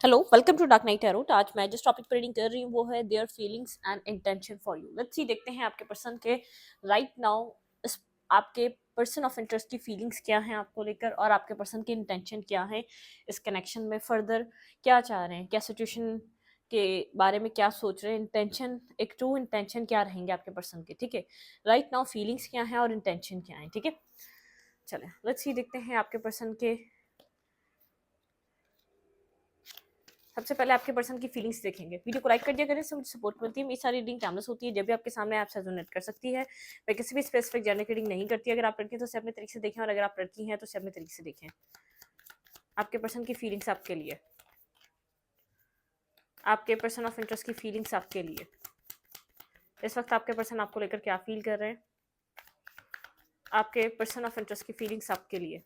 Hello, welcome to dark night tarot. आज मैं जिस टॉपिक पर रीडिंग कर रही हूँ वो है their feelings and intention for you. Let's see, देखते हैं आपके पर्सन के राइट नाउ इस आपके पर्सन ऑफ इंटरेस्ट की फीलिंग्स क्या हैं आपको लेकर, और आपके पर्सन की इंटेंशन क्या है इस कनेक्शन में। फर्दर क्या चाह रहे हैं, क्या सिचुएशन के बारे में क्या सोच रहे हैं, इंटेंशन, एक ट्रू इंटेंशन क्या रहेंगे आपके पर्सन के। ठीक है, राइट नाउ फीलिंग्स क्या हैं और इंटेंशन क्या है। ठीक है, चलें लेट्स सी, देखते हैं आपके पर्सन के। सबसे पहले आपके पर्सन की फीलिंग्स देखेंगे। वीडियो को लाइक कर दिया करें, इससे मुझे सपोर्ट मिलती है। मेरी सारी रीडिंग टाइमलेस होती है, जब भी आपके सामने आप रेजोनेट कर सकती है। मैं किसी भी स्पेसिफिक जेंडर की रीडिंग नहीं करती। अगर आप लड़की हैं तो उसे अपने तरीके से देखें, और अगर आप लड़की हैं तो उसे अपने तरीके से देखें। आपके पर्सन की फीलिंग्स आपके लिए, आपके पर्सन ऑफ इंटरेस्ट की फीलिंग्स आपके लिए। इस वक्त आपके पर्सन आपको लेकर क्या फील कर रहे हैं। आपके पर्सन ऑफ इंटरेस्ट की फीलिंग्स आपके लिए,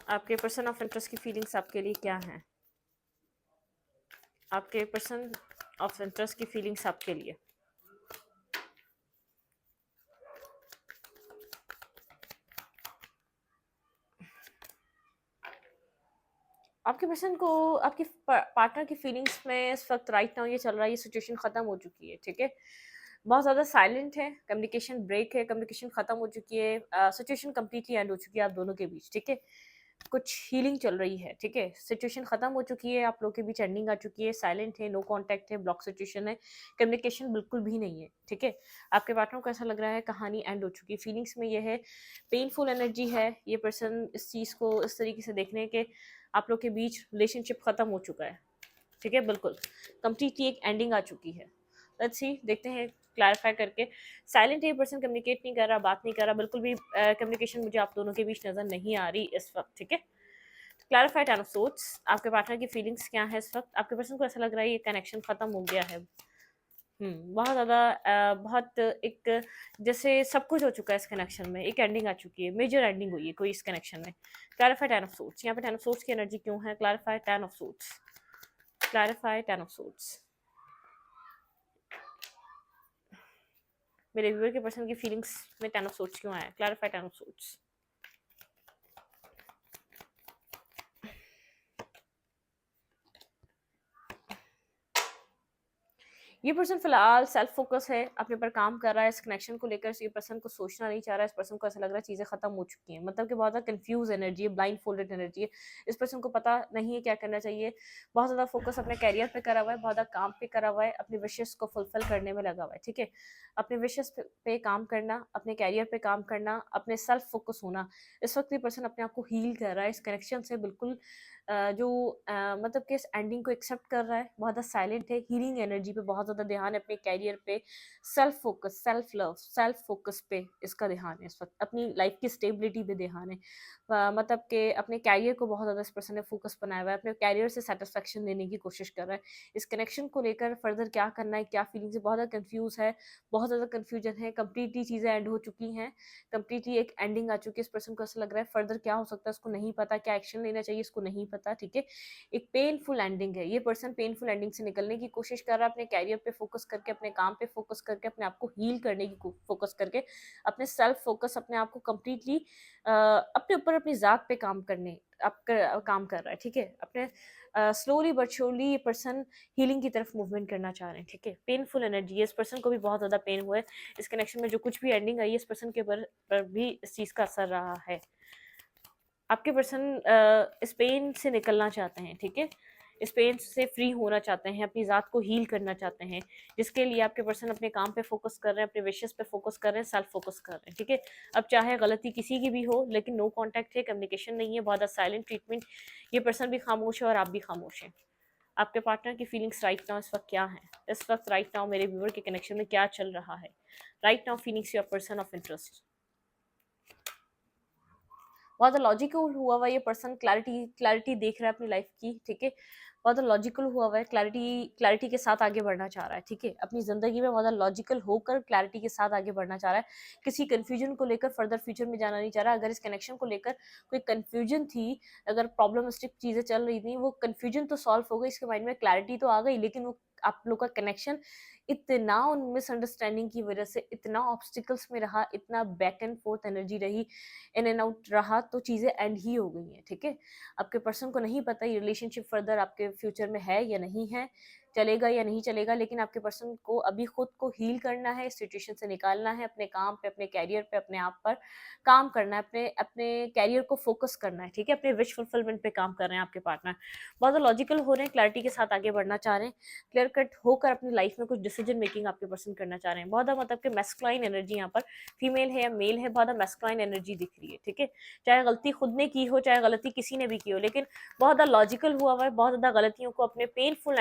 आपके पर्सन ऑफ इंटरेस्ट की फीलिंग्स आपके लिए क्या हैं। आपके पर्सन ऑफ इंटरेस्ट की फीलिंग्स आपके लिए। आपके पर्सन को आपकी पार्टनर की फीलिंग्स में इस वक्त राइट नाउ ये चल रहा है, ये सिचुएशन खत्म हो चुकी है। ठीक है, बहुत ज़्यादा साइलेंट है, कम्युनिकेशन ब्रेक है, कम्युनिकेशन खत्म हो चुकी है, सिचुएशन कंप्लीटली एंड हो चुकी है आप दोनों के बीच। ठीक है, कुछ हीलिंग चल रही है। ठीक है, सिचुएशन खत्म हो चुकी है, आप लोगों के बीच एंडिंग आ चुकी है। साइलेंट है, नो कांटेक्ट है, ब्लॉक सिचुएशन है, कम्युनिकेशन बिल्कुल भी नहीं है। ठीक है, आपके पार्टनर को ऐसा लग रहा है कहानी एंड हो चुकी है। फीलिंग्स में ये है, पेनफुल एनर्जी है। ये पर्सन इस चीज़ को इस तरीके से देखने के आप लोग के बीच रिलेशनशिप खत्म हो चुका है। ठीक है, बिल्कुल कंप्लीटली एक एंडिंग आ चुकी है। लेट्स सी, देखते हैं क्लैरिफाई करके। साइलेंट है पर्सन, कम्युनिकेट नहीं कर रहा, बात नहीं कर रहा, बिल्कुल भी कम्युनिकेशन मुझे आप दोनों के बीच नजर नहीं आ रही इस वक्त। ठीक है, क्लैरिफाई टेन ऑफ सोर्ट्स, आपके पार्टनर की फीलिंग्स क्या है इस वक्त। आपके पर्सन को ऐसा लग रहा है ये कनेक्शन खत्म हो गया है। बहुत ज़्यादा बहुत एक जैसे सब कुछ हो चुका है इस कनेक्शन में, एक एंडिंग आ चुकी है, मेजर एंडिंग हुई है कोई इस कनेक्शन में। क्लैरिफाई टेन ऑफ सोर्ट्स, यहाँ पे टेन ऑफ सोर्ट्स की एनर्जी क्यों है। Clarify ten of sorts, clarify ten of sorts. मेरे व्यूअर के पर्सन की फीलिंग्स में टेन ऑफ सोर्ट्स क्यों आया। Clarify ten of sorts. ये पर्सन फिलहाल सेल्फ फोकस है, अपने पर काम कर रहा है। इस कनेक्शन को लेकर ये पर्सन को सोचना नहीं चाह रहा है। इस पर्सन को ऐसा लग रहा है चीज़ें खत्म हो चुकी हैं, मतलब कि बहुत ज़्यादा कंफ्यूज एनर्जी है, ब्लाइंड फोल्डेड एनर्जी है। इस पर्सन को पता नहीं है क्या करना चाहिए। बहुत ज़्यादा फोकस अपने कैरियर पे करा हुआ है, बहुत ज़्यादा काम पे करा हुआ है, अपने विशेष को फुलफिल करने में लगा हुआ है। ठीक है, अपने विशेष पे काम करना, अपने कैरियर पे काम करना, अपने सेल्फ फोकस होना। इस वक्त ये पर्सन अपने आप को हील कर रहा है इस कनेक्शन से। बिल्कुल जो मतलब कि इस एंडिंग को एक्सेप्ट कर रहा है, बहुत ज़्यादा साइलेंट है, हीलिंग एनर्जी पे बहुत ज़्यादा ध्यान है, अपने कैरियर पे, self focus, self love, self focus पे इसका ध्यान है इस वक्त, अपनी लाइफ की स्टेबिलिटी पे ध्यान है। मतलब कि अपने कैरियर को बहुत ज़्यादा इस पर्सन ने फोकस बनाया हुआ है, अपने कैरियर से सेटिस्फेक्शन लेने की कोशिश कर रहा है। इस कनेक्शन को लेकर फर्दर क्या करना है, क्या फीलिंग्स है, बहुत ज़्यादा कन्फ्यूज है, बहुत ज़्यादा कन्फ्यूजन है। कंप्लीटली चीज़ें एंड हो चुकी हैं, कंप्लीटली एक एंडिंग आ चुकी है। इस पर्सन को ऐसा लग रहा है फर्दर क्या हो सकता है इसको नहीं पता, क्या एक्शन लेना चाहिए इसको नहीं पता। ठीक है, एक पेनफुल एंडिंग है। ये पर्सन पेनफुल एंडिंग से निकलने की कोशिश कर रहा है, अपने कैरियर पे फोकस करके, अपने काम पे फोकस करके, अपने आप को हील करने की फोकस करके, अपने सेल्फ फोकस, अपने आप को कंप्लीटली अपने ऊपर, अपनी ज़ात पे काम करने काम कर रहा है। ठीक है, अपने स्लोली बट श्योरली ये पर्सन हीलिंग की तरफ मूवमेंट करना चाह रहे हैं। ठीक है, पेनफुल एनर्जी है, इस पर्सन को भी बहुत ज़्यादा पेन हुआ है इस कनेक्शन में। जो कुछ भी एंडिंग आई है इस पर्सन के पर भी इस चीज़ का असर रहा है। आपके पर्सन इस पेन से निकलना चाहते हैं। ठीक है, इस पेन से फ्री होना चाहते हैं, अपनी ज़ात को हील करना चाहते हैं, जिसके लिए आपके पर्सन अपने काम पे फोकस कर रहे हैं, अपने विशेस पे फोकस कर रहे हैं, सेल्फ फोकस कर रहे हैं। ठीक है, अब चाहे गलती किसी की भी हो, लेकिन नो कांटेक्ट है, कम्युनिकेशन नहीं है, बहुत साइलेंट ट्रीटमेंट। ये पर्सन भी खामोश है और आप भी खामोश हैं। आपके पार्टनर की फीलिंग्स राइट नाउ इस वक्त क्या है। इस वक्त राइट नाउ मेरे व्यूअर के कनेक्शन में क्या चल रहा है। Right now feelings your person of interest. बहुत लॉजिकल हुआ हुआ ये पर्सन, क्लैरिटी क्लैरिटी देख रहा है अपनी लाइफ की। ठीक है, बहुत लॉजिकल हुआ हुआ है, क्लैरिटी क्लैरिटी के साथ आगे बढ़ना चाह रहा है। ठीक है, अपनी ज़िंदगी में बहुत लॉजिकल होकर क्लैरिटी के साथ आगे बढ़ना चाह रहा है। किसी कन्फ्यूजन को लेकर फर्दर फ्यूचर में जाना नहीं चाह रहा। अगर इस कनेक्शन को लेकर कोई कन्फ्यूजन थी, अगर प्रॉब्लमिस्टिक चीज़ें चल रही थी, वो कन्फ्यूजन तो सॉल्व हो गई, इसके माइंड में क्लैरिटी तो आ गई, लेकिन वो आप लोग का कनेक्शन इतना उन मिसअंडरस्टैंडिंग की वजह से इतना ऑब्स्टिकल्स में रहा, इतना बैक एंड फोर्थ एनर्जी रही, इन एंड आउट रहा, तो चीज़ें एंड ही हो गई हैं, ठीक है। आपके पर्सन को नहीं पता ये रिलेशनशिप फर्दर आपके फ्यूचर में है या नहीं है, चलेगा या नहीं चलेगा, लेकिन आपके पर्सन को अभी खुद को हील करना है, इस सिचुएशन से निकालना है, अपने काम पे, अपने कैरियर पे, अपने आप पर काम करना है, अपने अपने कैरियर को फोकस करना है, ठीक है। अपने विश फुलफिलमेंट पे काम कर रहे हैं आपके पार्टनर, बहुत ज़्यादा लॉजिकल हो रहे हैं, क्लैरिटी के साथ आगे बढ़ना चाह रहे हैं, क्लियर कट होकर अपनी लाइफ में कुछ डिसीजन मेकिंग आपके पर्सन करना चाह रहे हैं। बहुत ज़्यादा मतलब कि मैस्कुलाइन एनर्जी यहाँ पर, फीमेल है या मेल है, बहुत ज़्यादा मैस्कुलाइन एनर्जी दिख रही है, ठीक है। चाहे गलती खुद ने की हो, चाहे गलती किसी ने भी की हो, लेकिन बहुत ज़्यादा लॉजिकल हुआ हुआ है, बहुत ज़्यादा गलतियों को अपने पेनफुल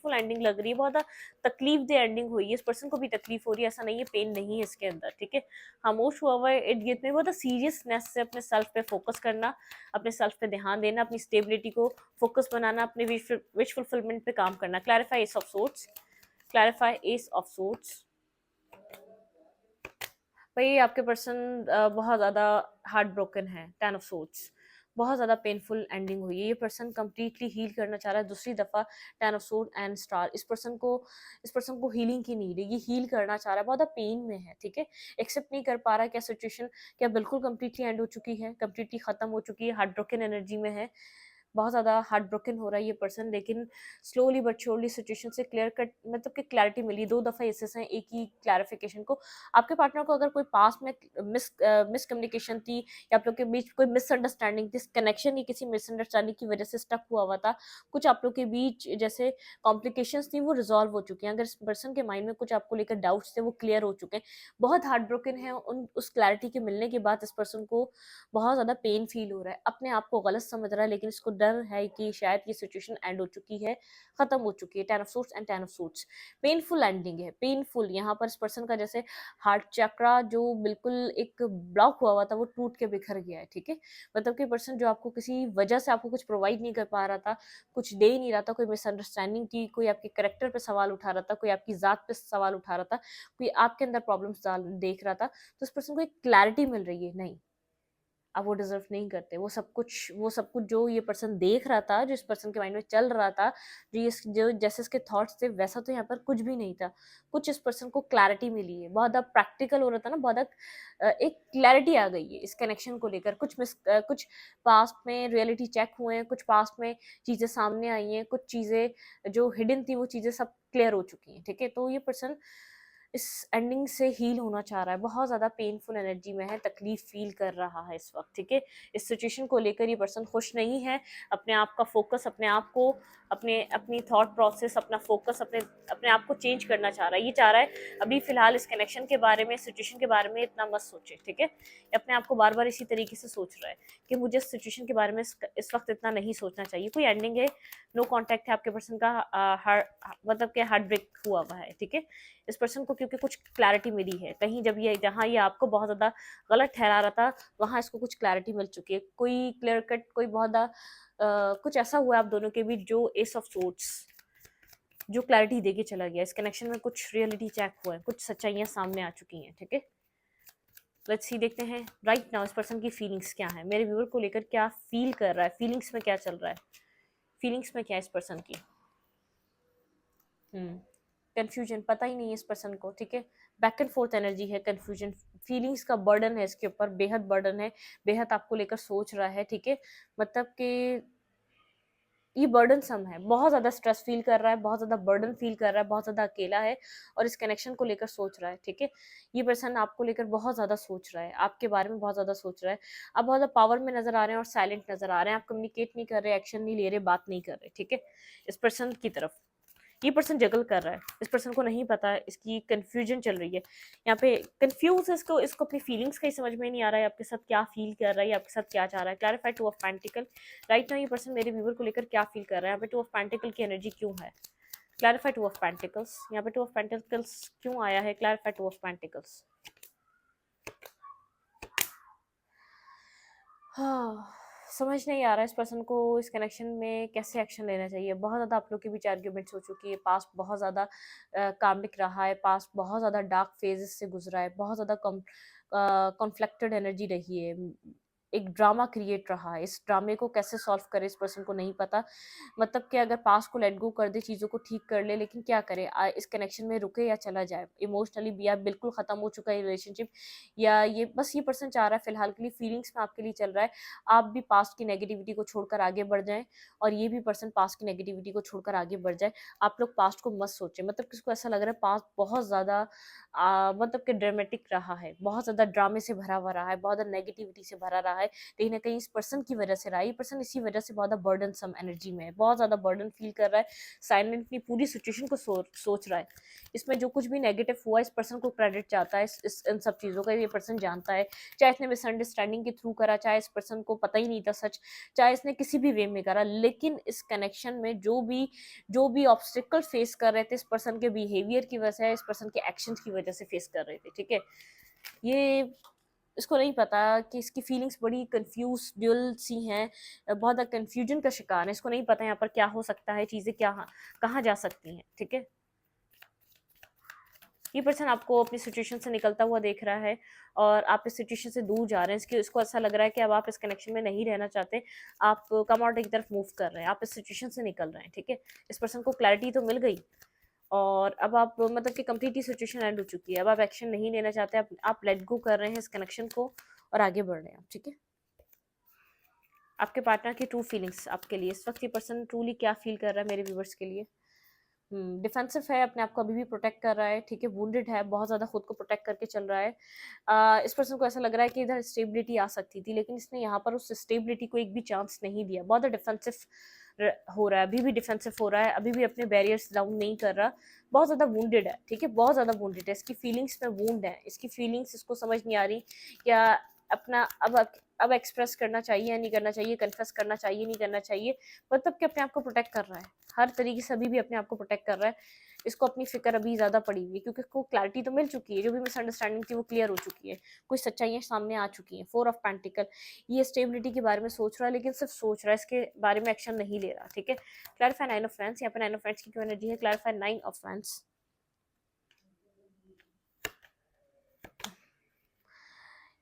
एंडिंग लग रही है, बहुत ज़्यादा तकलीफ दे एंडिंग हुई है, इस पर्सन को भी तकलीफ हो रही है, ऐसा नहीं है पेन नहीं है इसके अंदर, ठीक है। खामोश हुआ हुआ है इर्द गिर्द में, बहुत सीरियसनेस से अपने सेल्फ पे फोकस करना, अपने सेल्फ पे ध्यान देना, अपनी स्टेबिलिटी को फोकस बनाना, अपने विश फुलफिलमेंट पे काम करना। Clarify S of sorts, clarify S of sorts. भाई आपके पर्सन बहुत ज़्यादा हार्ट ब्रोकन है, टेन ऑफ सोर्ट्स, बहुत ज़्यादा पेनफुल एंडिंग हुई है, ये पर्सन कंप्लीटली हील करना चाह रहा है, दूसरी दफ़ा ten of sword and star, इस पर्सन को हीलिंग की नीड है, ये हील करना चाह रहा है, बहुत ज़्यादा पेन में है, ठीक है। एक्सेप्ट नहीं कर पा रहा है क्या सिचुएशन, क्या बिल्कुल कंप्लीटली एंड हो चुकी है, कंप्लीटली ख़त्म हो चुकी है, हार्ट ब्रोकन एनर्जी में है, बहुत ज़्यादा हार्ट ब्रोकन हो रहा है ये पर्सन, लेकिन स्लोली बट श्योरली सिचुएशन से क्लियर कट मतलब कि क्लैरिटी मिली, दो दफ़ा एसेस हैं एक ही क्लैरिफिकेशन को। आपके पार्टनर को अगर कोई पास में मिसकम्युनिकेशन थी, या आप लोग के बीच कोई मिसअंडरस्टैंडिंग थी, कनेक्शन ही किसी मिसअंडरस्टैंडिंग की वजह से स्टक हुआ हुआ था, कुछ आप लोग के बीच जैसे कॉम्प्लिकेशंस थी, वो रिजॉल्व हो चुकी हैं। अगर इस पर्सन के माइंड में कुछ आपको लेकर डाउट्स थे, वो क्लियर हो चुके हैं, बहुत हार्ट ब्रोकन है, उस क्लैरिटी के मिलने के बाद इस पर्सन को बहुत ज़्यादा पेन फील हो रहा है, अपने आप को गलत समझ रहा है, लेकिन इसको डर है कि शायद ये सिचुएशन एंड हो चुकी है, खत्म हो चुकी है। Ten of sorts and ten of sorts, painful ending है, पेनफुल। यहाँ पर इस पर्सन का जैसे हार्ट चक्रा जो बिल्कुल एक ब्लॉक हुआ हुआ था, वो टूट के बिखर गया है, ठीक है। मतलब कि पर्सन जो आपको किसी वजह से आपको कुछ प्रोवाइड नहीं कर पा रहा था, कुछ दे ही नहीं रहा था, कोई मिसअंडरस्टैंडिंग थी, कोई आपके करेक्टर पे सवाल उठा रहा था, कोई आपकी जात पे सवाल उठा रहा था, कोई आपके अंदर प्रॉब्लम्स देख रहा था, तो इस पर्सन को एक क्लैरिटी मिल रही है, नहीं अब वो डिजर्व नहीं करते, वो सब कुछ जो ये पर्सन देख रहा था, जो इस पर्सन के माइंड में चल रहा था, जो जैसे इसके थॉट्स थे, वैसा तो यहाँ पर कुछ भी नहीं था। कुछ इस पर्सन को क्लैरिटी मिली है, बहुत ज़्यादा प्रैक्टिकल हो रहा था ना, बहुत ज़्यादा एक क्लैरिटी आ गई है इस कनेक्शन को लेकर। कुछ पास्ट में रियलिटी चेक हुए हैं, कुछ पास्ट में चीज़ें सामने आई हैं, कुछ चीज़ें जो हिडन थी वो चीज़ें सब क्लियर हो चुकी हैं, ठीक है। तो ये पर्सन इस एंडिंग से हील होना चाह रहा है, बहुत ज़्यादा पेनफुल एनर्जी में है, तकलीफ फील कर रहा है इस वक्त, ठीक है। इस सिचुएशन को लेकर ये पर्सन खुश नहीं है, अपने आप का फोकस, अपने आप को, अपनी थॉट प्रोसेस, अपना फोकस अपने अपने आप को चेंज करना चाह रहा है। ये चाह रहा है अभी फिलहाल इस कनेक्शन के बारे में, सिचुएशन के बारे में इतना मत सोचे, ठीक है। ये अपने आप को बार बार इसी तरीके से सोच रहा है कि मुझे इस सिचुएशन के बारे में इस वक्त इतना नहीं सोचना चाहिए, कोई एंडिंग है, नो कॉन्टैक्ट है आपके पर्सन का, मतलब कि हार्ट ब्रेक हुआ हुआ है, ठीक है। इस पर्सन को क्योंकि कुछ क्लैरिटी मिली है, कहीं जब ये जहाँ ये आपको बहुत ज़्यादा गलत ठहरा रहा था, वहाँ इसको कुछ क्लैरिटी मिल चुकी है, कोई क्लियर कट, कोई बहुत ज़्यादा कुछ ऐसा हुआ है आप दोनों के बीच जो एस ऑफ सोर्ट्स जो क्लैरिटी देके चला गया। इस कनेक्शन में कुछ रियलिटी चेक हुआ है, कुछ सच्चाइयाँ सामने आ चुकी हैं, ठीक है। लेट्स सी, देखते हैं राइट नाउ इस पर्सन की फीलिंग्स क्या है, मेरे व्यूअर को लेकर क्या फील कर रहा है, फीलिंग्स में क्या चल रहा है, फीलिंग्स में क्या है इस पर्सन की। कंफ्यूजन, पता ही नहीं है इस पर्सन को, ठीक है। बैक एंड फोर्थ एनर्जी है, कंफ्यूजन, फीलिंग्स का बर्डन है इसके ऊपर, बेहद बर्डन है, बेहद आपको लेकर सोच रहा है, ठीक है। मतलब कि ये बर्डन सम है, बहुत ज़्यादा स्ट्रेस फील कर रहा है, बहुत ज़्यादा बर्डन फील कर रहा है, बहुत ज़्यादा अकेला है, और इस कनेक्शन को लेकर सोच रहा है, ठीक है। ये पर्सन आपको लेकर बहुत ज़्यादा सोच रहा है, आपके बारे में बहुत ज़्यादा सोच रहा है। आप बहुत ज़्यादा पावर में नज़र आ रहे हैं और साइलेंट नज़र आ रहे हैं, आप कम्युनिकेट नहीं कर रहे, एक्शन नहीं ले रहे, बात नहीं कर रहे, ठीक है। इस पर्सन की तरफ ये पर्सन जगल कर रहा है, इस पर्सन को नहीं पता है, इसकी कंफ्यूजन चल रही है यहाँ पे, कंफ्यूज है, इसको अपनी फीलिंग्स का ही समझ में नहीं आ रहा है, आपके साथ क्या फील कर रहा है, आपके साथ क्या चाह रहा है। Clarify two of pentacle, right now ये पर्सन मेरे व्यूवर को लेकर क्या फील कर रहा है, यहाँ पे टू ऑफ पेंटिकल की एनर्जी क्यों है। क्लैरिफाई टू ऑफ पेंटिकल्स, यहाँ पे टू ऑफ पेंटिकल्स क्यों आया है, क्लैरिफाई टू ऑफ पेंटिकल्स। हाँ, समझ नहीं आ रहा है इस पर्सन को इस कनेक्शन में कैसे एक्शन लेना चाहिए। बहुत ज़्यादा आप लोग के बीच आर्ग्यूमेंट्स हो चुकी है, पास्ट बहुत ज़्यादा कार्मिक रहा है, पास्ट बहुत ज़्यादा डार्क फेजेस से गुजरा है, बहुत ज़्यादा कॉन्फ्लिक्टेड एनर्जी रही है। एक ड्रामा क्रिएट रहा है। इस ड्रामे को कैसे सॉल्व करे इस पर्सन को नहीं पता। मतलब कि अगर पास्ट को लेट गो कर दे, चीज़ों को ठीक कर ले, लेकिन क्या करे? इस कनेक्शन में रुके या चला जाए? इमोशनली भी या बिल्कुल ख़त्म हो चुका है रिलेशनशिप, या ये बस ये पर्सन चाह रहा है फिलहाल के लिए फीलिंग्स में आपके लिए चल रहा है, आप भी पास्ट की नेगेटिविटी को छोड़कर आगे बढ़ जाएँ और ये भी पर्सन पास्ट की नेगेटिविटी को छोड़कर आगे बढ़ जाए। आप लोग पास्ट को मत सोचें। मतलब किसको ऐसा लग रहा है पास्ट बहुत ज़्यादा मतलब कि ड्रामेटिक रहा है, बहुत ज़्यादा ड्रामे से भरा हुआ रहा है, बहुत ज़्यादा नेगेटिविटी से भरा रहा है। कहीं न कहीं इस पर्सन की वजह से रहा है। ये पर्सन इसी वजह से बहुत ज़्यादा बर्डनसम एनर्जी में है, बहुत ज़्यादा बर्डन फील कर रहा है, साइलेंटली पूरी सिचुएशन को सोच रहा है। इसमें जो कुछ भी नेगेटिव हुआ इस पर्सन को क्रेडिट चाहता है, इस इन सब चीज़ों का ये पर्सन जानता है। चाहे इसने मिसअंडरस्टैंडिंग के थ्रू करा, चाहे इस पर्सन को पता ही नहीं था सच, चाहे इसने किसी भी वे में करा, लेकिन इस कनेक्शन में जो भी ऑब्स्टिकल फेस कर रहे थे इस पर्सन के बिहेवियर की वजह से, इस पर्सन के एक्शंस की वजह से फेस कर रहे थे, ठीक है? ये इसको नहीं पता कि इसकी फीलिंग्स बड़ी कंफ्यूज ड्यूल सी हैं, बहुत ज़्यादा कंफ्यूजन का शिकार है। इसको नहीं पता यहाँ पर क्या हो सकता है, चीज़ें क्या कहाँ जा सकती हैं, ठीक है? ये पर्सन आपको अपनी सिचुएशन से निकलता हुआ देख रहा है और आप इस सिचुएशन से दूर जा रहे हैं। इसके इसको ऐसा लग रहा है कि अब आप इस कनेक्शन में नहीं रहना चाहते, आप कम आउट की तरफ मूव कर रहे हैं, आप इस सिचुएशन से निकल रहे हैं, ठीक है? इस पर्सन को क्लैरिटी तो मिल गई और अब आप मतलब कि कंप्लीटली सिचुएशन एंड हो चुकी है। अब आप एक्शन नहीं लेना चाहते, आप लेट गो कर रहे हैं इस कनेक्शन को और आगे बढ़ रहे हैं आप, ठीक है? आपके पार्टनर की ट्रू फीलिंग्स आपके लिए इस वक्त ये पर्सन ट्रूली क्या फील कर रहा है मेरे व्यूवर्स के लिए? डिफेंसिव है, अपने आप को अभी भी प्रोटेक्ट कर रहा है, ठीक है? वुंडेड है, बहुत ज़्यादा खुद को प्रोटेक्ट करके चल रहा है। इस पर्सन को ऐसा लग रहा है कि इधर स्टेबिलिटी आ सकती थी, लेकिन इसने यहाँ पर उस स्टेबिलिटी को एक भी चांस नहीं दिया। बहुत ज़्यादा डिफेंसिव हो रहा है, अभी भी डिफेंसिव हो रहा है, अभी भी अपने बैरियर्स डाउन नहीं कर रहा। बहुत ज़्यादा वुंडेड है, ठीक है? बहुत ज़्यादा वुंडेड है, इसकी फीलिंग्स में वुंड है, इसकी फीलिंग्स इसको समझ नहीं आ रही क्या अपना अब एक्सप्रेस करना चाहिए या नहीं करना चाहिए, कन्फेस करना चाहिए नहीं करना चाहिए। मतलब कि अपने आप को प्रोटेक्ट कर रहा है, हर तरीके से अभी भी अपने आप को प्रोटेक्ट कर रहा है। इसको अपनी फ़िक्र अभी ज़्यादा पड़ी हुई है क्योंकि इसको क्लैरिटी तो मिल चुकी है, जो भी मिसअंडरस्टैंडिंग थी वो क्लियर हो चुकी है। कुछ सच्चाइयाँ सामने आ चुकी हैं। 4 ऑफ पेंटिकल, ये स्टेबिलिटी के बारे में सोच रहा है, लेकिन सिर्फ सोच रहा है, इसके बारे में एक्शन नहीं ले रहा, ठीक है? क्लैरिफाई 9 ऑफ वैंड्स, यहाँ पे 9 ऑफ वैंड्स की क्यों एनर्जी है? Clarify 9 of wands.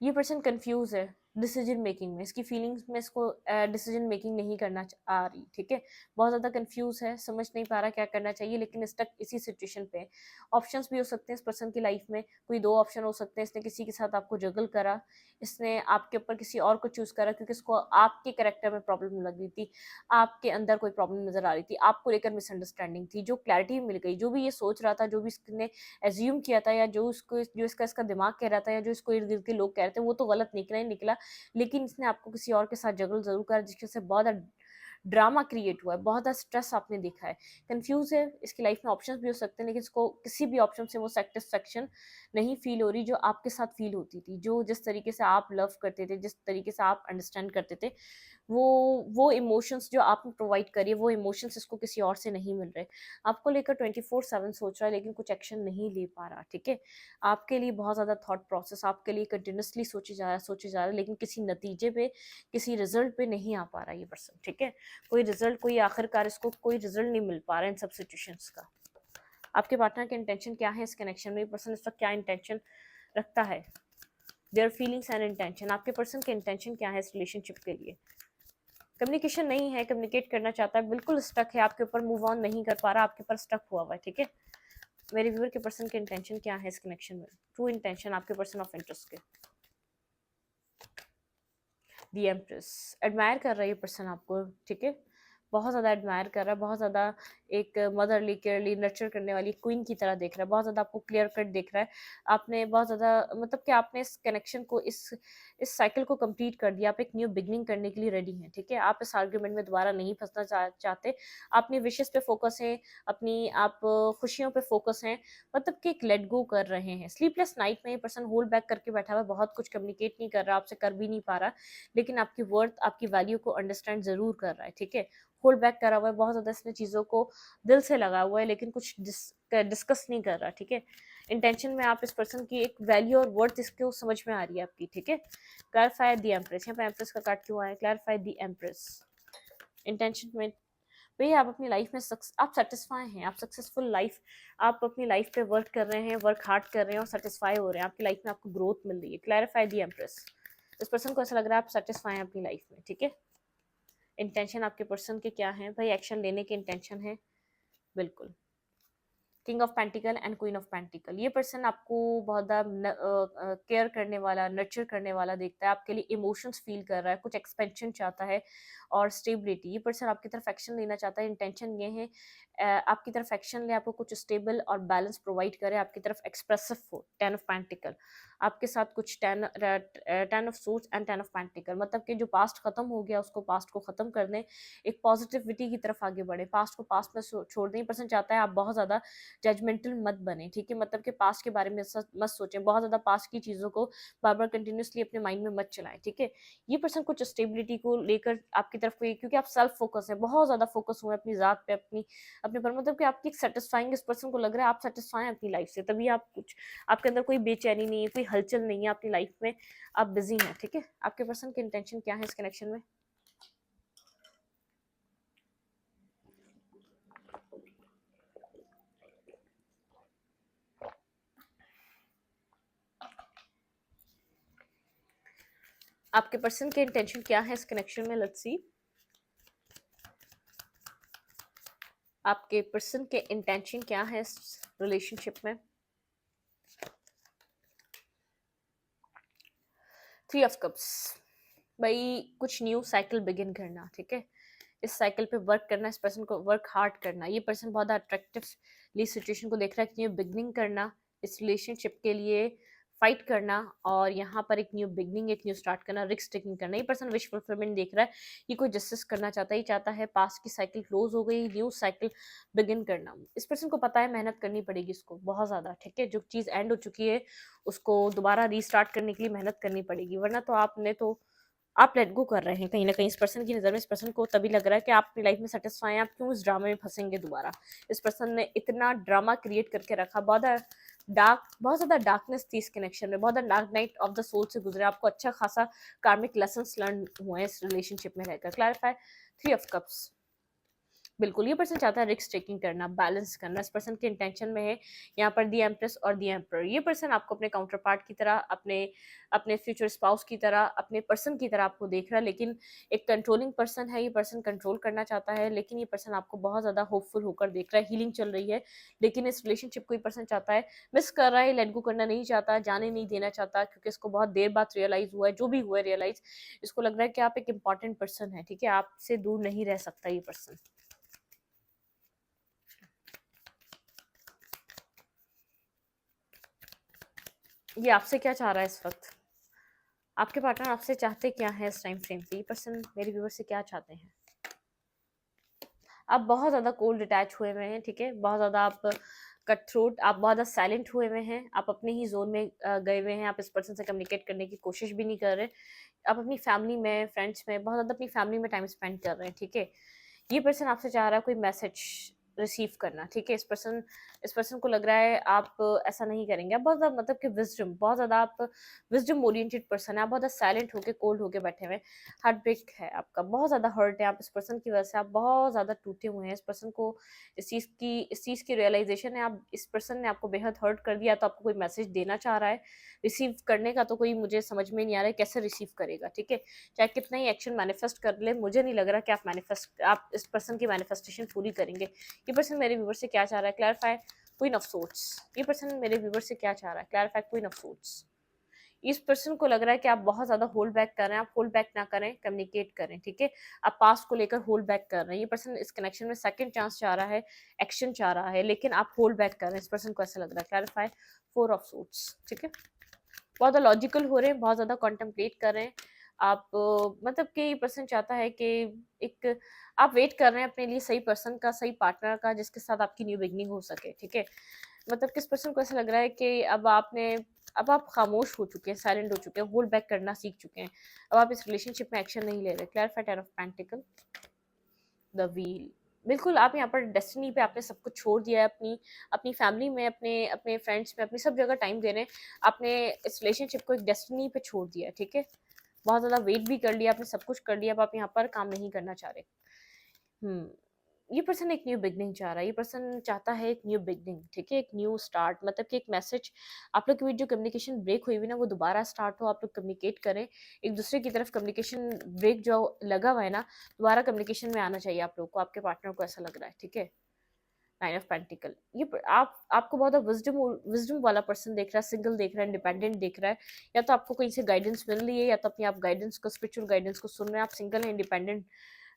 ये पर्सन कंफ्यूज है डिसीजन मेकिंग में, इसकी फीलिंग्स में इसको डिसीजन मेकिंग नहीं करना आ रही, ठीक है? बहुत ज़्यादा कंफ्यूज है, समझ नहीं पा रहा क्या करना चाहिए, लेकिन स्टक इसी सिचुएशन पे। ऑप्शंस भी हो सकते हैं इस पर्सन की लाइफ में, कोई 2 ऑप्शन हो सकते हैं। इसने किसी के साथ आपको जगल करा, इसने आपके ऊपर किसी और को चूज़ करा क्योंकि इसको आपके कैरेक्टर में प्रॉब्लम लग रही थी, आपके अंदर कोई प्रॉब्लम नज़र आ रही थी, आपको लेकर मिसअंडरस्टैंडिंग थी, जो क्लैरिटी मिल गई, जो भी ये सोच रहा था, जो भी इसने एज्यूम किया था या जो इसका दिमाग कह रहा था या जो इसको इर्द-गिर्द के लोग कह रहे थे, वो तो गलत निकला ही निकला। लेकिन इसने आपको किसी और के साथ जगल ज़रूर करा जिसकी वजह से बहुत ज़्यादा ड्रामा क्रिएट हुआ है, बहुत ज़्यादा स्ट्रेस आपने देखा है। कन्फ्यूज़ है, इसकी लाइफ में ऑप्शंस भी हो सकते हैं लेकिन इसको किसी भी ऑप्शन से वो सैटिस्फैक्शन नहीं फ़ील हो रही जो आपके साथ फ़ील होती थी। जो जिस तरीके से आप लव करते थे, जिस तरीके से आप अंडरस्टैंड करते थे, वो वो इमोशंस जो आपने प्रोवाइड करी है, वो इमोशंस इसको किसी और से नहीं मिल रहे। आपको लेकर 24/7 सोच रहा है लेकिन कुछ एक्शन नहीं ले पा रहा, ठीक है? आपके लिए बहुत ज़्यादा थॉट प्रोसेस आपके लिए कंटिन्यूअसली सोचे जा रहा है लेकिन किसी नतीजे पे, किसी रिज़ल्ट पे नहीं आ पा रहा ये पर्सन, ठीक है? कोई रिज़ल्ट, कोई आखिरकार इसको कोई रिज़ल्ट नहीं मिल पा रहा है इन सब सिचुएशंस का। आपके पार्टनर के इंटेंशन क्या है इस कनेक्शन में? ये पर्सन इस वक़्त क्या इंटेंशन रखता है? देयर फीलिंग्स एंड इंटेंशन, आपके पर्सन के इंटेंशन क्या है इस रिलेशनशिप के लिए? कम्युनिकेशन नहीं है, कम्युनिकेट करना चाहता है, बिल्कुल स्टक है, आपके ऊपर मूव ऑन नहीं कर पा रहा, आपके ऊपर स्टक हुआ हुआ है, ठीक है? मेरे व्यूअर के पर्सन के इंटेंशन क्या है इस कनेक्शन में? ट्रू इंटेंशन आपके पर्सन ऑफ इंटरेस्ट के। दी एम्प्रेस, एडमायर कर रहा है ये पर्सन आपको, ठीक है? बहुत ज़्यादा एडमायर कर रहा है, बहुत ज़्यादा एक मदरली, केयरली, नर्चर करने वाली क्वीन की तरह देख रहा है, बहुत ज़्यादा आपको क्लियर कट देख रहा है। आपने बहुत ज़्यादा मतलब कि आपने इस कनेक्शन को, इस साइकिल को कंप्लीट कर दिया, आप एक न्यू बिगिनिंग करने के लिए रेडी हैं, ठीक है? आप इस आर्गुमेंट में दोबारा नहीं फँसना चाहते। अपनी विशेज़ पे फ़ोकस हैं, अपनी आप खुशियों पे फ़ोकस हैं, मतलब कि एक लेट गो कर रहे हैं। स्लीपलेस नाइट में ये पर्सन होल्ड बैक करके बैठा हुआ है, बहुत कुछ कम्युनिकेट नहीं कर रहा, आपसे कर भी नहीं पा रहा, लेकिन आपकी वर्थ, आपकी वैल्यू को अंडरस्टैंड ज़रूर कर रहा है, ठीक है? होल्ड बैक करा हुआ है, बहुत ज़्यादा इसने चीज़ों को दिल से लगा हुआ है लेकिन कुछ डिस्कस नहीं कर रहा, ठीक है? इंटेंशन में आप इस पर्सन की एक वैल्यू और वर्थ इसको समझ में आ रही है आपकी, ठीक है? क्लैरिफाई द एम्प्रेस, यहाँ पे एम्प्रेस का कार्ड क्यों आया? Clarify the empress. इंटेंशन में भैया आप अपनी लाइफ में आप सेटिस्फाई हैं, आप सक्सेसफुल लाइफ, आप अपनी लाइफ पे वर्क कर रहे हैं, वर्क हार्ड कर रहे हैं और सेटिस्फाई हो रहे हैं, आपकी लाइफ में आपको ग्रोथ मिल रही है। Clarify the empress. इस पर्सन को ऐसा लग रहा है आप सेटिस्फाई हैं अपनी लाइफ में, ठीक है। इंटेंशन आपके पर्सन के क्या है भाई, एक्शन लेने के इंटेंशन है, बिल्कुल। King of pentacle and queen of pentacle, ये पर्सन आपको बहुत ज़्यादा केयर करने वाला, नर्चर करने वाला देखता है, आपके लिए इमोशंस फील कर रहा है, कुछ एक्सपेंशन चाहता है और स्टेबिलिटी। ये पर्सन आपकी तरफ एक्शन लेना चाहता है, इंटेंशन ये है आपकी तरफ एक्शन ले, आपको कुछ स्टेबल और बैलेंस प्रोवाइड करे, आपकी तरफ एक्सप्रेसिव हो। 10 ऑफ पेंटिकल आपके साथ कुछ 10 of suits and 10 of pentacle, मतलब कि जो पास्ट खत्म हो गया उसको पास्ट को खत्म कर दें, एक पॉजिटिविटी की तरफ आगे बढ़े, पास्ट को पास्ट में छोड़ दें। ये पर्सन चाहता है आप बहुत ज़्यादा जजमेंटल मत बने, ठीक है, मतलब कि पास्ट के बारे में मत सोचें, बहुत ज़्यादा पास्ट की चीज़ों को बार बार कंटिन्यूसली अपने माइंड में मत चलाएं, ठीक है। ये पर्सन कुछ स्टेबिलिटी को लेकर आपकी तरफ कोई, क्योंकि आप सेल्फ फोकस है, बहुत ज़्यादा फोकस हुए अपनी ज़ात पे, अपनी अपने पर, मतलब कि आपकी सेटिस्फाइंग, इस पर्सन को लग रहा है आप सेटिस्फाई हैं अपनी लाइफ से, तभी आप कुछ, आपके अंदर कोई बेचैनी नहीं है, कोई हलचल नहीं है अपनी लाइफ में, आप बिजी हैं, ठीक है। आपके पर्सन की इंटेंशन क्या है इस कनेक्शन में? आपके पर्सन के इंटेंशन क्या है इस कनेक्शन में? लेट्स सी आपके पर्सन के इंटेंशन क्या है इस रिलेशनशिप में। 3 ऑफ कप्स, भाई कुछ न्यू साइकिल बिगिन करना, ठीक है, इस साइकिल पे वर्क करना, इस पर्सन को वर्क हार्ड करना। ये पर्सन बहुत अट्रैक्टिवली सिचुएशन को देख रहा है कि न्यू बिगनिंग करना, इस रिलेशनशिप के लिए फाइट करना, और यहाँ पर एक न्यू बिगनिंग, एक न्यू स्टार्ट करना, रिस्क टेकिंग करना। ये पर्सन विश फुलफिलमेंट देख रहा है, ये कोई जस्टिस करना चाहता है, ये चाहता है पास्ट की साइकिल क्लोज हो गई, न्यू साइकिल बिगिन करना। इस पर्सन को पता है मेहनत करनी पड़ेगी इसको बहुत ज़्यादा, ठीक है, जो चीज़ एंड हो चुकी है उसको दोबारा रीस्टार्ट करने के लिए मेहनत करनी पड़ेगी, वरना तो आपने तो आप लेट गो कर रहे हैं कहीं ना कहीं। इस पर्सन की नज़र में इस पर्सन को तभी लग रहा है कि आप अपनी लाइफ में सेटिस्फाई हैं, आप क्यों इस ड्रामे में फंसेंगे दोबारा। इस पर्सन ने इतना ड्रामा क्रिएट करके रखा, बहुत ज़्यादा डार्कनेस थी इस कनेक्शन में, बहुत ज़्यादा dark night of the soul से गुजरे, आपको अच्छा खासा कार्मिक लेसन्स लर्न हुए हैं इस रिलेशनशिप में रहकर। क्लैरिफाई 3 ऑफ कप्स, बिल्कुल ये पर्सन चाहता है रिस्क टेकिंग करना, बैलेंस करना। इस पर्सन के इंटेंशन में है यहाँ पर दी एम्प्रेस और दी एम्पर। ये पर्सन आपको अपने काउंटर पार्ट की तरह, अपने अपने फ्यूचर स्पाउस की तरह, अपने पर्सन की तरह आपको देख रहा है, लेकिन एक कंट्रोलिंग पर्सन है, ये पर्सन कंट्रोल करना चाहता है, लेकिन ये पर्सन आपको बहुत ज़्यादा होपफुल होकर देख रहा है, हीलिंग चल रही है, लेकिन इस रिलेशनशिप को ये पर्सन चाहता है, मिस कर रहा है, लेट गो करना नहीं चाहता, जाने नहीं देना चाहता, क्योंकि इसको बहुत देर बाद रियलाइज हुआ है, जो भी हुआ है रियलाइज, इसको लग रहा है कि आप एक इंपॉर्टेंट पर्सन है, ठीक है, आपसे दूर नहीं रह सकता ये पर्सन। ये आपसे क्या चाह रहा है इस वक्त? आपके पार्टनर आपसे चाहते क्या है इस टाइम फ्रेम पे? ये पर्सन मेरे व्यूअर से क्या चाहते हैं? आप बहुत ज़्यादा कोल्ड अटैच हुए हुए हैं, ठीक है, बहुत ज़्यादा आप कट थ्रोट, आप बहुत ज़्यादा साइलेंट हुए हुए हैं, आप अपने ही जोन में गए हुए हैं, आप इस पर्सन से कम्युनिकेट करने की कोशिश भी नहीं कर रहे, आप अपनी फैमिली में, फ्रेंड्स में, बहुत ज़्यादा अपनी फैमिली में टाइम स्पेंड कर रहे हैं, ठीक है। ये पर्सन आपसे चाह रहा है कोई मैसेज रिसीव करना, ठीक है, इस पर्सन को लग रहा है आप ऐसा नहीं करेंगे, आप बहुत ज़्यादा, मतलब कि विजडम, बहुत ज़्यादा आप विजडम ओरिएंटेड पर्सन है, आप बहुत ज़्यादा साइलेंट होके, कोल्ड होके बैठे हुए हैं, हार्ट ब्रेक है आपका, बहुत ज़्यादा हर्ट है आप इस पर्सन की वजह से, आप बहुत ज़्यादा टूटे हुए हैं, इस पर्सन को इस चीज़ की रियलाइजेशन है, आप इस पर्सन ने आपको बेहद हर्ट कर दिया, तो आपको कोई मैसेज देना चाह रहा है, रिसीव करने का तो कोई मुझे समझ में नहीं आ रहा है कैसे रिसीव करेगा, ठीक है, चाहे कितना ही एक्शन मैनिफेस्ट कर ले, मुझे नहीं लग रहा कि आप इस पर्सन की मैनिफेस्टेशन पूरी करेंगे। ये पर्सन मेरे व्यूवर से क्या चाह रहा है? क्लैरिफाई क्वीन ऑफ सोर्ट्स, ये पर्सन मेरे व्यूवर से क्या चाह रहा है? Clarify queen of sorts. इस पर्सन को लग रहा है कि आप बहुत ज़्यादा होल्ड बैक कर रहे हैं, आप होल्ड बैक ना करें, कम्युनिकेट करें, ठीक है, आप पास्ट को लेकर होल्ड बैक कर रहे हैं। ये पर्सन इस कनेक्शन में सेकंड चांस चाह रहा है, एक्शन चाह रहा है, लेकिन आप होल्ड बैक कर रहे हैं, इस पर्सन को ऐसा लग रहा है। क्लैरिफाई 4 ऑफ सोर्ट्स, ठीक है, बहुत ज़्यादा लॉजिकल हो रहे हैं, बहुत ज़्यादा कॉन्टेम्पलेट कर रहे हैं आप, मतलब कि ये पर्सन चाहता है कि एक आप वेट कर रहे हैं अपने लिए सही पर्सन का, सही पार्टनर का, जिसके साथ आपकी न्यू बिगनिंग हो सके, ठीक है, मतलब किस पर्सन को ऐसा लग रहा है कि अब आप खामोश हो चुके हैं, साइलेंट हो चुके हैं, होल्ड बैक करना सीख चुके हैं, अब आप इस रिलेशनशिप में एक्शन नहीं ले रहे। Clarify 10 of pentacle, the wheel, बिल्कुल आप यहाँ पर डेस्टिनी पे आपने सब कुछ छोड़ दिया है, अपनी अपनी फैमिली में, अपने अपने फ्रेंड्स में, अपनी सब जगह टाइम दे रहे हैं, आपने इस रिलेशनशिप को एक डेस्टिनी पे छोड़ दिया है, ठीक है, बहुत ज़्यादा वेट भी कर लिया आपने, सब कुछ कर लिया, अब आप यहाँ पर काम नहीं करना चाह रहे। ये पर्सन एक न्यू बिगनिंग चाह रहा है, ये पर्सन चाहता है एक न्यू बिगनिंग, ठीक है? एक न्यू स्टार्ट, मतलब कि एक मैसेज आप लोग के बीच जो कम्युनिकेशन ब्रेक हुई हुई ना वो दोबारा स्टार्ट हो, आप लोग कम्युनिकेट करें, एक दूसरे की तरफ कम्युनिकेशन ब्रेक जो लगा हुआ है ना, दोबारा कम्युनिकेशन में आना चाहिए आप लोग को, आपके पार्टनर को ऐसा लग रहा है, ठीक है? नाइन ऑफ पेंटिकल, आप आपको बहुत विजडम विजडम वाला पर्सन देख रहा है, सिंगल देख रहा है, इंडिपेंडेंट देख रहा है, या तो आपको कहीं से गाइडेंस मिल रही है या तो अपनी आप गाइडेंस को, स्पिरिचुअल गाइडेंस को सुन रहे हैं, आप सिंगल है, इंडिपेंडेंट,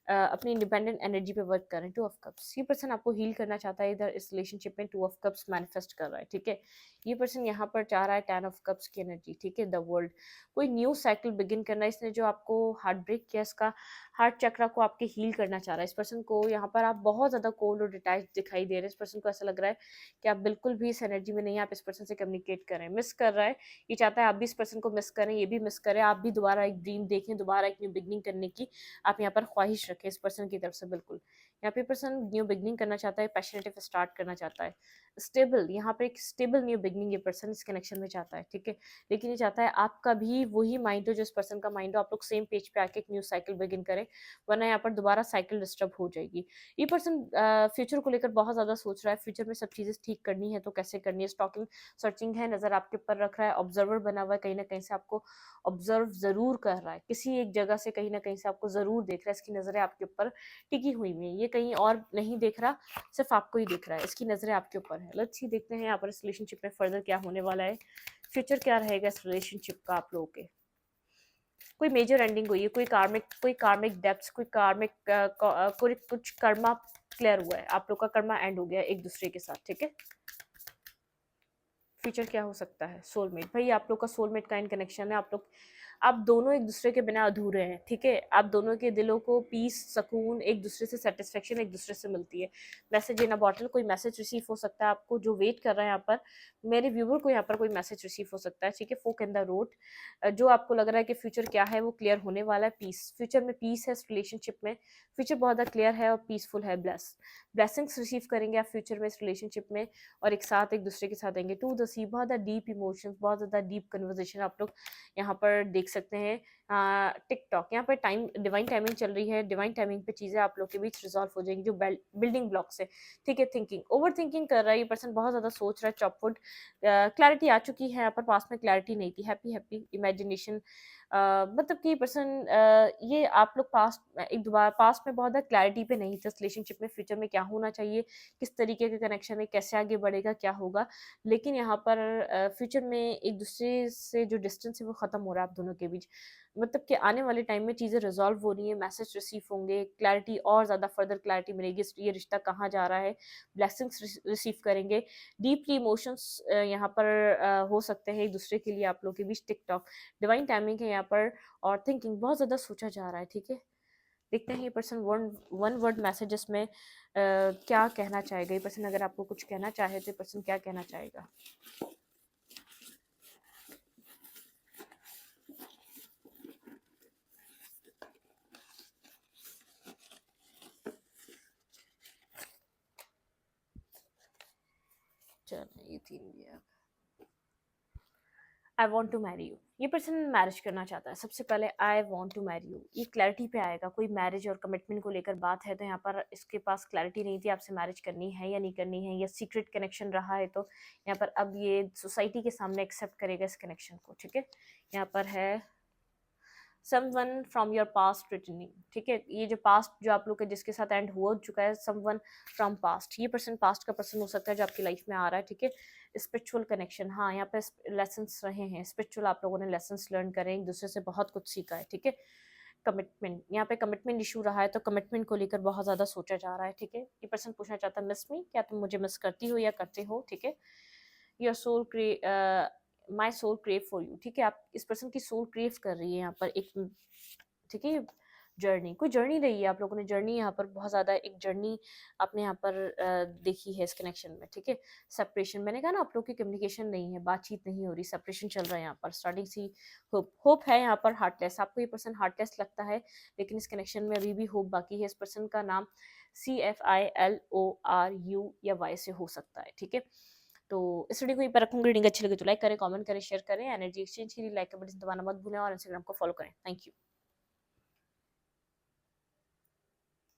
अपनी इंडिपेंडेंट एनर्जी पे वर्क करें। टू ऑफ कप्स, ये पर्सन आपको हील करना चाहता है, इधर इस रिलेशनशिप में टू ऑफ कप्स मैनिफेस्ट कर रहा है, ठीक है? ये पर्सन यहाँ पर चाह रहा है टेन ऑफ कप्स की एनर्जी, ठीक है? द वर्ल्ड, कोई न्यू साइकिल बिगिन करना है, इसने जो आपको हार्ट ब्रेक किया, इसका हार्ट चक्रा को आपके हील करना चाह रहा है। इस पर्सन को यहाँ पर आप बहुत ज़्यादा कोल्ड और डिटैच दिखाई दे रहे हैं, इस पर्सन को ऐसा लग रहा है कि आप बिल्कुल भी इस एनर्जी में नहीं हैं, आप इस पर्सन से कम्युनिकेट करें, मिस कर रहा है, ये चाहता है आप भी इस पर्सन को मिस करें, ये भी मिस करें, आप भी दोबारा एक ड्रीम देखें, दोबारा एक न्यू बिगनिंग करने की आप यहाँ पर ख्वाहिश रखें इस पर्सन की तरफ से, बिल्कुल। यहाँ पे पर्सन न्यू बिगनिंग करना चाहता है, पैशनेटिव स्टार्ट करना चाहता है, स्टेबल, यहाँ पे एक स्टेबल न्यू बिगनिंग ये पर्सन इस कनेक्शन में चाहता है, ठीक है? लेकिन ये चाहता है आपका भी वही माइंड हो जो इस पर्सन का माइंड हो, आप लोग सेम पेज पे आके एक न्यू साइकिल बिगिन करें, वरना यहाँ पर दोबारा साइकिल डिस्टर्ब हो जाएगी। ये पर्सन फ्यूचर को लेकर बहुत ज़्यादा सोच रहा है, फ्यूचर में सब चीज़ें ठीक करनी है तो कैसे करनी है, स्टॉकिंग सर्चिंग है, नज़र आपके ऊपर रख रहा है, ऑब्जर्वर बना हुआ है, कहीं ना कहीं से आपको ऑब्जर्व ज़रूर कर रहा है, किसी एक जगह से कहीं ना कहीं से आपको ज़रूर देख रहा है, इसकी नज़रें आपके ऊपर टिकी हुई हैं, ये कहीं और नहीं देख रहा, सिर्फ आपको ही देख रहा है, इसकी नज़रें आपके ऊपर है। लेट्स सी, देखते हैं यहाँ पर इस रिलेशनशिप में फर्दर क्या होने वाला है, फ्यूचर क्या रहेगा इस रिलेशनशिप का आप लोगों के। कोई मेजर एंडिंग हुई है, कोई कार्मिक डेप्थ्स, कोई कार्मिक कोई कुछ कर्मा क्लियर हुआ है, आप लोग का कर्मा एंड हो गया एक दूसरे के साथ, ठीक है? फ्यूचर क्या हो सकता है, सोलमेट, भाई आप लोग का सोलमेट का इन कनेक्शन है, आप दोनों एक दूसरे के बिना अधूरे हैं, ठीक है? आप दोनों के दिलों को पीस, सुकून, एक दूसरे से सेटिस्फेक्शन एक दूसरे से मिलती है। मैसेज इन अ बॉटल, कोई मैसेज रिसीव हो सकता है आपको जो वेट कर रहा है यहाँ पर, मेरे व्यूवर को यहाँ पर कोई मैसेज रिसीव हो सकता है, ठीक है? फोक इन द रोड, जो आपको लग रहा है कि फ्यूचर क्या है वो क्लियर होने वाला है, पीस, फ्यूचर में पीस है इस रिलेशनशिप में, फ्यूचर बहुत ज़्यादा क्लियर है और पीसफुल है, ब्लेसिंग्स रिसीव करेंगे आप फ्यूचर में इस रिलेशनशिप में, और एक साथ एक दूसरे के साथ देंगे। टू द सी, बहुत ज़्यादा डीप इमोशंस, बहुत ज़्यादा डीप कन्वर्सेशन आप लोग यहाँ पर देख सकते हैं। टिकटॉक, यहाँ पर टाइम, डिवाइन टाइमिंग चल रही है, डिवाइन टाइमिंग पे चीज़ें आप लोग के बीच रिजॉल्व हो जाएंगी, जो बिल्डिंग ब्लॉक्स है, ठीक है? थिंकिंग, ओवर थिंकिंग कर रहा है ये पर्सन, बहुत ज़्यादा सोच रहा है, चॉपवुड, क्लैरिटी आ चुकी है यहाँ पर, पास में क्लैरिटी नहीं थी, हैप्पी हैप्पी इमेजिनेशन, मतलब कि पर्सन, ये आप लोग पास्ट एक दोबारा पास्ट में बहुत ज़्यादा क्लैरिटी पे नहीं थे इस रिलेशनशिप में, फ्यूचर में क्या होना चाहिए, किस तरीके के कनेक्शन है, कैसे आगे बढ़ेगा, क्या होगा, लेकिन यहाँ पर फ्यूचर में एक दूसरे से जो डिस्टेंस है वो ख़त्म हो रहा है आप दोनों के बीच, मतलब कि आने वाले टाइम में चीज़ें रिजॉल्व हो रही हैं, मैसेज रिसीव होंगे, क्लैरिटी और ज़्यादा फर्दर क्लैरिटी मिलेगी, ये रिश्ता कहाँ जा रहा है, ब्लेसिंग्स रिसीव करेंगे, डीपली इमोशंस यहाँ पर हो सकते हैं एक दूसरे के लिए आप लोग के बीच। टिकटॉक, डिवाइन टाइमिंग है यहाँ पर, और थिंकिंग, बहुत ज़्यादा सोचा जा रहा है, ठीक है? देखते हैं ये person one one word messages में क्या कहना चाहेगा, ये पर्सन अगर आपको कुछ कहना चाहे तो ये पर्सन क्या कहना चाहेगा। चलो ये 3 दिया, I want to marry you, ये पर्सन मैरिज करना चाहता है, सबसे पहले I want to marry you, ये क्लैरिटी पे आएगा, कोई मैरिज और कमिटमेंट को लेकर बात है तो यहाँ पर इसके पास क्लैरिटी नहीं थी आपसे मैरिज करनी है या नहीं करनी है, या सीक्रेट कनेक्शन रहा है तो यहाँ पर अब ये सोसाइटी के सामने एक्सेप्ट करेगा इस कनेक्शन को, ठीक है? यहाँ पर है someone from your past returning, ठीक है? ये जो पास्ट जो आप लोग के जिसके साथ एंड हो चुका है, समवन फ्रॉम पास्ट, ये पर्सन पास्ट का पर्सन हो सकता है जो आपकी लाइफ में आ रहा है, ठीक है? स्पिरिचुअल कनेक्शन, हाँ यहाँ पे लेसन्स रहे हैं, स्पिरिचुअल आप लोगों ने लेसन्स लर्न करे, एक दूसरे से बहुत कुछ सीखा है, ठीक है? कमिटमेंट, यहाँ पे कमिटमेंट इशू रहा है तो कमिटमेंट को लेकर बहुत ज़्यादा सोचा जा रहा है, ठीक है? ये पर्सन पूछना चाहता है मिस मी, क्या तुम मुझे मिस करती हो या करते हो, ठीक है? Your soul my soul crave for you, ठीक है? आप इस पर्सन की सोल क्रेव कर रही है यहाँ पर एक, ठीक है? जर्नी, कोई जर्नी रही है आप लोगों ने, जर्नी यहाँ पर बहुत ज़्यादा एक जर्नी आपने यहाँ पर देखी है इस कनेक्शन में, ठीक है? सेपरेशन, मैंने कहा ना आप लोग की कम्युनिकेशन नहीं है, बातचीत नहीं हो रही, सेपरेशन चल रहा है यहाँ पर, स्टार्टिंग सी होप है यहाँ पर, हार्टलेस, आपको ये पर्सन हार्टलेस लगता है लेकिन इस कनेक्शन में अभी भी होप बाकी है। इस पर्सन का नाम CFILORU या Y से हो सकता है, ठीक है? तो इस वीडियो को यहीं पर रखूंगी, रीडिंग अच्छी लगी तो लाइक करें, कमेंट करें, शेयर करें, एनर्जी एक्सचेंज के लिए लाइक का बटन दबाना मत भूलें और इंस्टाग्राम को फॉलो करें। Thank you.